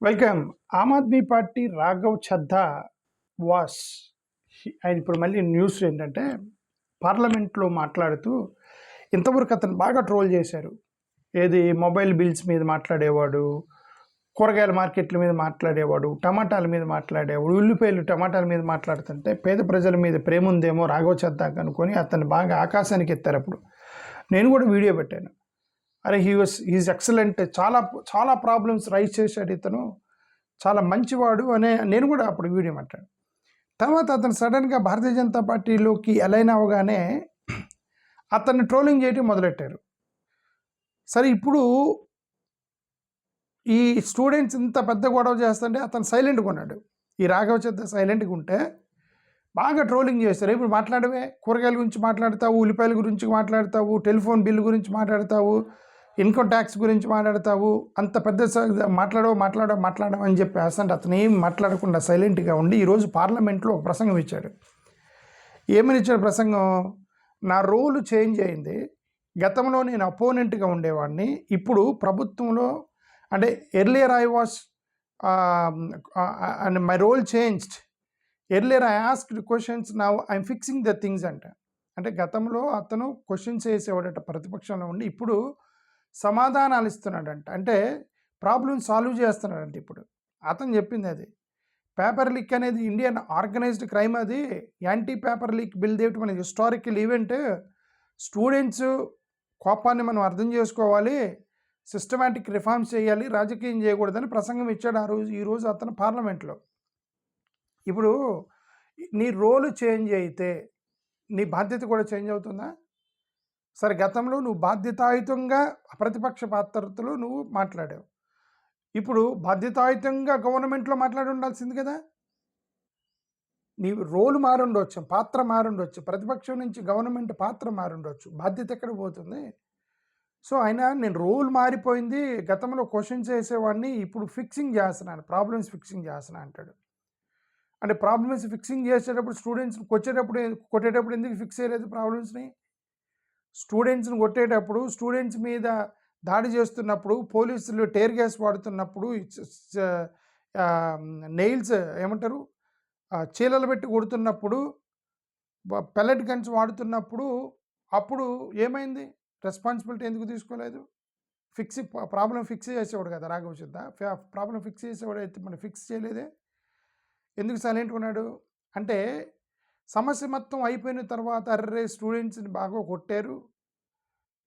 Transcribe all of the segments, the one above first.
Welcome. Aam Aadmi Party Raghav Chadha was ఆయన ఇప్పుడు మళ్ళీ న్యూస్ ఏంటంటే పార్లమెంట్లో మాట్లాడుతూ ఇంతవరకు అతను బాగా ట్రోల్ చేశారు. ఏది మొబైల్ బిల్స్ మీద మాట్లాడేవాడు, కూరగాయల మార్కెట్ల మీద మాట్లాడేవాడు, టమాటాల మీద మాట్లాడేవాడు, ఉల్లిపాయలు టమాటాల మీద మాట్లాడుతుంటే పేద ప్రజల మీద ప్రేమ ఉందేమో రాఘవ్ చద్దాకి అనుకొని అతన్ని బాగా ఆకాశానికి ఎత్తారు. అప్పుడు నేను కూడా వీడియో పెట్టాను. అరే హీఈస్ ఎక్సలెంట్, చాలా చాలా ప్రాబ్లమ్స్ రైజ్ చేశాడు ఇతను, చాలా మంచివాడు అనే నేను కూడా అప్పుడు వీడియో మాట్లాడాను. తర్వాత అతను సడన్గా భారతీయ జనతా పార్టీలోకి అలైన్ అవగానే అతన్ని ట్రోలింగ్ చేయడం మొదలెట్టారు. సరే, ఇప్పుడు ఈ స్టూడెంట్స్ ఇంత పెద్ద గొడవ చేస్తుంటే అతను సైలెంట్గా ఉన్నాడు. ఈ రాఘవ చద్దా సైలెంట్గా ఉంటే బాగా ట్రోలింగ్ చేస్తారు. ఇప్పుడు మాట్లాడవే, కూరగాయల గురించి మాట్లాడతావు, ఉల్లిపాయల గురించి మాట్లాడతావు, టెలిఫోన్ బిల్లు గురించి మాట్లాడతావు, ఇన్కమ్ ట్యాక్స్ గురించి మాట్లాడతావు, అంత పెద్ద మాట్లాడవు అని చెప్పి అసలు అతను ఏం మాట్లాడకుండా సైలెంట్గా ఉండి ఈరోజు పార్లమెంట్లో ఒక ప్రసంగం ఇచ్చాడు. ఏమని ఇచ్చాడు ప్రసంగం? నా రోలు చేంజ్ అయింది. గతంలో నేను అపోనెంట్గా ఉండేవాడిని, ఇప్పుడు ప్రభుత్వంలో అంటే earlier I was and my role changed. Earlier I asked questions, now I'm fixing the things అంటే గతంలో అతను క్వశ్చన్స్ వేసేవాడట ప్రతిపక్షంలో ఉండి, ఇప్పుడు సమాధానాలు ఇస్తున్నాడంట. అంటే ప్రాబ్లమ్ సాల్వ్ చేస్తున్నాడంట. ఇప్పుడు అతను చెప్పింది అది. పేపర్ లీక్ అనేది ఇండియన్ ఆర్గనైజ్డ్ క్రైమ్, అది యాంటీ పేపర్ లీక్ బిల్ దేవటం అనేది హిస్టారికల్ ఈవెంట్. స్టూడెంట్స్ కోపాన్ని మనం అర్థం చేసుకోవాలి, సిస్టమాటిక్ రిఫార్మ్స్ చేయాలి, రాజకీయం చేయకూడదని ప్రసంగం ఇచ్చాడు ఈరోజు అతను పార్లమెంట్లో. ఇప్పుడు నీ రోలు చేంజ్ అయితే నీ బాధ్యత కూడా చేంజ్ అవుతుందా? సరే, గతంలో నువ్వు బాధ్యతాయుతంగా ప్రతిపక్ష పాత్రతలో నువ్వు మాట్లాడావు, ఇప్పుడు బాధ్యతాయుతంగా గవర్నమెంట్లో మాట్లాడి ఉండాల్సింది కదా. నీ రోలు మారుండొచ్చు, పాత్ర మారుండొచ్చు, ప్రతిపక్షం నుంచి గవర్నమెంట్ పాత్ర మారుండొచ్చు, బాధ్యత ఎక్కడ పోతుంది? సో నేను రోల్ మారిపోయింది, గతంలో క్వశ్చన్స్ వేసేవాడిని, ఇప్పుడు ఫిక్సింగ్ చేస్తున్నాను, ప్రాబ్లమ్స్ ఫిక్సింగ్ చేస్తున్నా అంటాడు. అంటే ప్రాబ్లమ్స్ ఫిక్సింగ్ చేసేటప్పుడు స్టూడెంట్స్ని కొట్టేటప్పుడు ఎందుకు ఫిక్స్ చేయలేదు ప్రాబ్లమ్స్ని? స్టూడెంట్స్ని కొట్టేటప్పుడు, స్టూడెంట్స్ మీద దాడి చేస్తున్నప్పుడు, పోలీసులు టేర్ గ్యాస్ వాడుతున్నప్పుడు, నెయిల్స్ ఏమంటారు చీలలు పెట్టి కొడుతున్నప్పుడు, పెల్లెట్ గన్స్ వాడుతున్నప్పుడు, అప్పుడు ఏమైంది? రెస్పాన్సిబిలిటీ ఎందుకు తీసుకోలేదు? ప్రాబ్లం ఫిక్స్ చేసేవాడు కదా రాఘవ చద్దా, ప్రాబ్లం ఫిక్స్ చేసేవాడు అయితే మనం ఫిక్స్ చేయలేదే, ఎందుకు సైలెంట్ ఉన్నాడు? అంటే సమస్య మొత్తం అయిపోయిన తర్వాత అర్రే స్టూడెంట్స్ని బాగా కొట్టారు,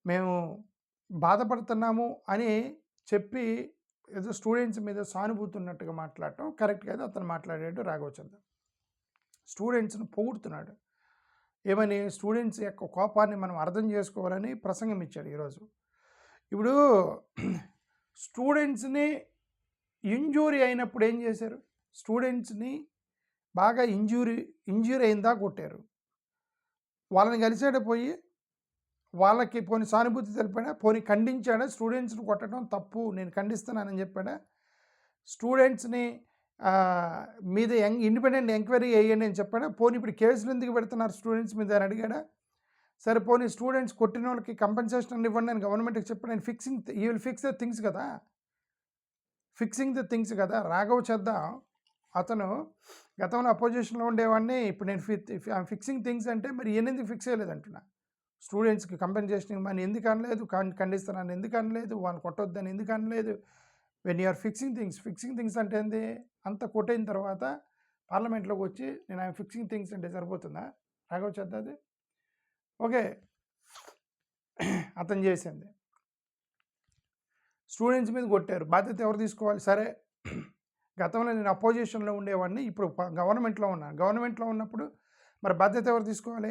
మేము బాధపడుతున్నాము అని చెప్పి ఏదో స్టూడెంట్స్ మీద సానుభూతి ఉన్నట్టుగా మాట్లాడటం కరెక్ట్ కాదు. అతను మాట్లాడాడు రాఘవ చద్దా. స్టూడెంట్స్ని పొగుడుతున్నాడు. ఏమని? స్టూడెంట్స్ యొక్క కోపాన్ని మనం అర్థం చేసుకోవాలని ప్రసంగం ఇచ్చాడు ఈరోజు. ఇప్పుడు స్టూడెంట్స్ని ఇంజూరీ అయినప్పుడు ఏం చేశారు? స్టూడెంట్స్ని బాగా ఇంజూరీ అయిందా కొట్టారు. వాళ్ళని కలిసాడా పోయి? వాళ్ళకి పోనీ సానుభూతి తెలిపాడా? పోనీ ఖండించాడా? స్టూడెంట్స్ని కొట్టడం తప్పు, నేను ఖండిస్తున్నానని చెప్పాడా? స్టూడెంట్స్ని మీద ఇండిపెండెంట్ ఎంక్వైరీ వేయండి అని చెప్పాడా? పోనీ ఇప్పుడు కేసులు ఎందుకు పెడుతున్నారు స్టూడెంట్స్ మీద అని అడిగాడా? సరే, పోనీ స్టూడెంట్స్ కొట్టిన వాళ్ళకి కంపెన్సేషన్ ఇవ్వండి అని గవర్నమెంట్కి చెప్పాడు. నేను you will fix the things కదా, ఫిక్సింగ్ ద థింగ్స్ కదా. రాఘవ్ చద్దా అతను గతంలో అపోజిషన్లో ఉండేవాడిని, ఇప్పుడు నేను ఫిక్సింగ్ థింగ్స్ అంటే మరి ఎందుకు ఫిక్స్ చేయలేదు అంటున్నా. స్టూడెంట్స్కి కంపెన్సేషన్ అని ఎందుకు అనలేదు, ఖండిస్తున్నాను ఎందుకు అనలేదు, వాళ్ళు కొట్టొద్దని ఎందుకు అనలేదు? వెన్ యూఆర్ ఫిక్సింగ్ థింగ్స్ అంటే ఏంది? అంత కొట్టైన తర్వాత పార్లమెంట్లోకి వచ్చి నేను ఆయన ఫిక్సింగ్ థింగ్స్ అంటే సరిపోతుందా రాఘవ్ చద్దాది? ఓకే, అతను చేసింది. స్టూడెంట్స్ మీద కొట్టారు, బాధ్యత ఎవరు తీసుకోవాలి? సరే, గతంలో నేను అపోజిషన్లో ఉండేవాడిని, ఇప్పుడు గవర్నమెంట్లో ఉన్నాను. గవర్నమెంట్లో ఉన్నప్పుడు మరి బాధ్యత ఎవరు తీసుకోవాలి?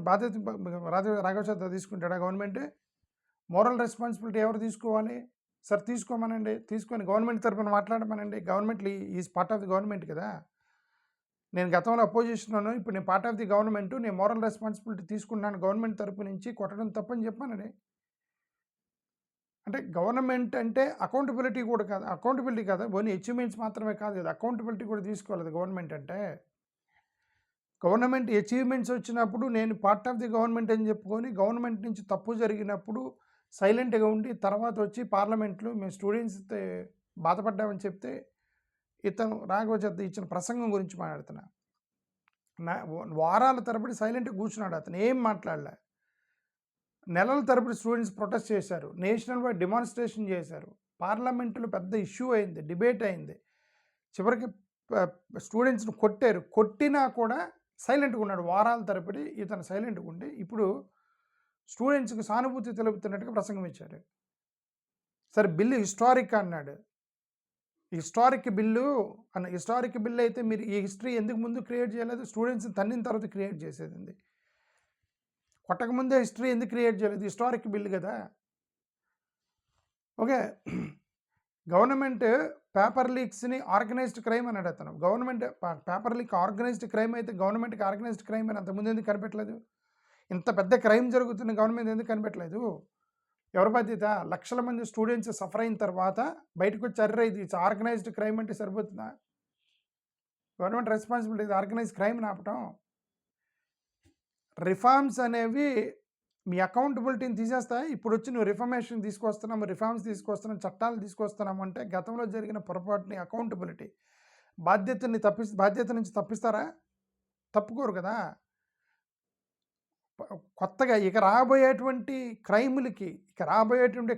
బాధ్యత రాఘవ చద్దా తీసుకుంటాడా? గవర్నమెంట్ మోరల్ రెస్పాన్సిబిలిటీ ఎవరు తీసుకోవాలి? సార్ తీసుకోమనండి, తీసుకొని గవర్నమెంట్ తరఫున మాట్లాడమనండి. Government is part of the government కదా. నేను గతంలో అపోజిషన్లో, ఇప్పుడు నేను పార్ట్ ఆఫ్ ది గవర్నమెంట్, నేను మోరల్ రెస్పాన్సిబిలిటీ తీసుకున్నాను గవర్నమెంట్ తరపు నుంచి, కొట్టడం తప్పని చెప్పానండి. అంటే గవర్నమెంట్ అంటే అకౌంటబిలిటీ కూడా కాదు, అకౌంటబిలిటీ కాదు, ఓన్లీ అచీవ్మెంట్స్ మాత్రమే కాదు కదా, అకౌంటబిలిటీ కూడా తీసుకోవాలి గవర్నమెంట్ అంటే. గవర్నమెంట్ అచీవ్మెంట్స్ వచ్చినప్పుడు నేను పార్ట్ ఆఫ్ ది గవర్నమెంట్ అని చెప్పుకొని, గవర్నమెంట్ నుంచి తప్పు జరిగినప్పుడు సైలెంట్గా ఉండి తర్వాత వచ్చి పార్లమెంట్లో మేము స్టూడెంట్స్ బాధపడ్డామని చెప్తే ఇతను రాఘవ చద్ద ఇచ్చిన ప్రసంగం గురించి మాట్లాడుతున్నా. వారాల తరబడి సైలెంట్గా కూర్చున్నాడు, అతను ఏం మాట్లాడలే. నెలల తరబడి స్టూడెంట్స్ ప్రొటెస్ట్ చేశారు, నేషనల్ వైడ్ డిమాన్స్ట్రేషన్ చేశారు, పార్లమెంటులో పెద్ద ఇష్యూ అయింది, డిబేట్ అయింది, చివరికి స్టూడెంట్స్ని కొట్టారు. కొట్టినా కూడా సైలెంట్గా ఉన్నాడు వారాల తరబడి. ఇతను సైలెంట్గా ఉండి ఇప్పుడు స్టూడెంట్స్కి సానుభూతి తెలుపుతున్నట్టుగా ప్రసంగం ఇచ్చారు. సరే బిల్లు హిస్టారిక్ అన్నాడు. హిస్టారిక్ బిల్లు అయితే మీరు ఈ హిస్టరీ ఎందుకు ముందు క్రియేట్ చేయలేదు? స్టూడెంట్స్ని తన్నిన తర్వాత క్రియేట్ చేసేది. కొట్టకముందే హిస్టరీ ఎందుకు క్రియేట్ చేయలేదు? హిస్టారిక్ బిల్లు కదా. ఓకే, గవర్నమెంట్ పేపర్ లీక్స్ని ఆర్గనైజ్డ్ క్రైమ్ అన్నాడు అతను. Government paper leak organised crime అయితే గవర్నమెంట్కి ఆర్గనైజ్డ్ క్రైమ్ అని అంతకుముందు ఎందుకు కనిపెట్టలేదు? ఇంత పెద్ద క్రైమ్ జరుగుతున్న గవర్నమెంట్ ఎందుకు కనిపెట్టలేదు? ఎవరి బాధ్యత? లక్షల మంది స్టూడెంట్స్ సఫర్ అయిన తర్వాత బయటకు వచ్చి అర్రే ఇది ఆర్గనైజ్డ్ క్రైమ్ అంటే సరిపోతుందా? గవర్నమెంట్ రెస్పాన్సిబిలిటీ ఇది ఆర్గనైజ్డ్ క్రైమ్ ఆపటం. రిఫార్మ్స్ అనేవి మీ అకౌంటబిలిటీని తీసేస్తాయి. ఇప్పుడు వచ్చి నువ్వు రిఫర్మేషన్ తీసుకొస్తున్నాము, రిఫార్మ్స్ తీసుకొస్తున్నాం, చట్టాలు తీసుకొస్తున్నాము అంటే గతంలో జరిగిన పొరపాటుని అకౌంటబిలిటీ బాధ్యత నుంచి తప్పిస్తారా? తప్పుకోరు కదా. కొత్తగా ఇక రాబోయేటువంటి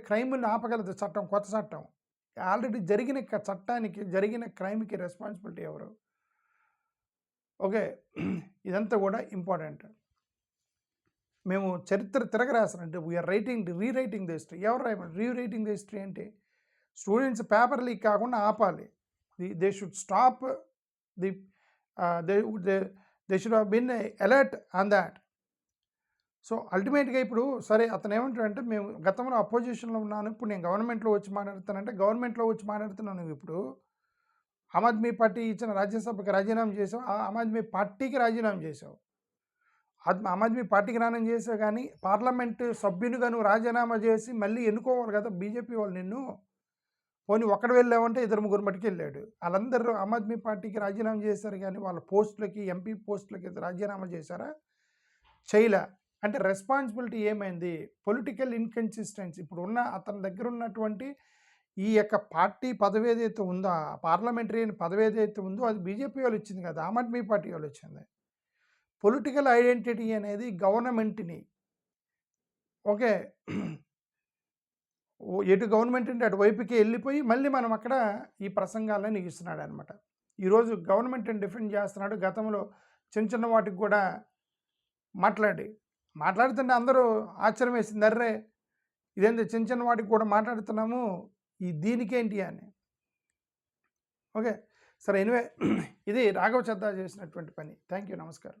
క్రైములను ఆపగలదు చట్టం, కొత్త చట్టం. ఆల్రెడీ జరిగిన చట్టానికి, జరిగిన క్రైమ్కి రెస్పాన్సిబిలిటీ ఎవరు? ఓకే, ఇదంతా కూడా ఇంపార్టెంట్. మేము చరిత్ర తిరగరాస్తానంటే వీఆర్ రీరైటింగ్ ద హిస్టరీ. ఎవరు రాయమంటే రీరైటింగ్ ద హిస్టరీ అంటే స్టూడెంట్స్ పేపర్ లీక్ కాకుండా ఆపాలి. They should stop they should have been alert on that. So అల్టిమేట్గా ఇప్పుడు సరే అతను ఏమంటాడంటే మేము గతంలో అపోజిషన్లో ఉన్నాను, ఇప్పుడు నేను గవర్నమెంట్లో వచ్చి మాట్లాడుతానంటే గవర్నమెంట్లో వచ్చి మాట్లాడుతున్నాను. ఇప్పుడు ఆమ్ ఆద్మీ పార్టీ ఇచ్చిన రాజ్యసభకి రాజీనామా చేసావు, ఆమ్ ఆద్మీ పార్టీకి రాజీనామా చేసావు. ఆమ్ ఆద్మీ పార్టీకి రాజీనామా చేసావు కానీ పార్లమెంటు సభ్యునిగా నువ్వు రాజీనామా చేసి మళ్ళీ ఎన్నుకోవాలి కదా బీజేపీ వాళ్ళు నిన్ను. పోనీ ఒక్కడు వెళ్ళావంటే 2-3 మటుకు వెళ్ళాడు. వాళ్ళందరూ ఆమ్ ఆద్మీ పార్టీకి రాజీనామా చేశారు కానీ వాళ్ళ పోస్టులకి, ఎంపీ పోస్టులకి రాజీనామా చేశారా? చేయలే. అంటే రెస్పాన్సిబిలిటీ ఏమైంది? Political inconsistency. ఇప్పుడు అతని దగ్గర ఉన్నటువంటి ఈ యొక్క పార్టీ పదవి ఏదైతే ఉందో, పార్లమెంటరీ పదవి ఏదైతే ఉందో అది బీజేపీ వాళ్ళు ఇచ్చింది కదా, ఆమ్ ఆద్మీ పార్టీ వాళ్ళు ఇచ్చింది. పొలిటికల్ ఐడెంటిటీ అనేది గవర్నమెంట్ని ఓకే ఎటు గవర్నమెంట్ అంటే అటువైపుకి వెళ్ళిపోయి మళ్ళీ మనం అక్కడ ఈ ప్రసంగాలను ఇస్తున్నాడు అనమాట. ఈరోజు గవర్నమెంట్ని డిఫెండ్ చేస్తున్నాడు. గతంలో చిన్న వాటికి కూడా మాట్లాడుతుంటే అందరూ ఆశ్చర్యం వేసింది, అర్రే ఇదేంటి చిన్న వాటికి కూడా మాట్లాడుతున్నాము, దీనికేంటి అని. ఓకే సరే, ఎనివే ఇది రాఘవ చద్దా చేసినటువంటి పని. థ్యాంక్ యూ, నమస్కారం.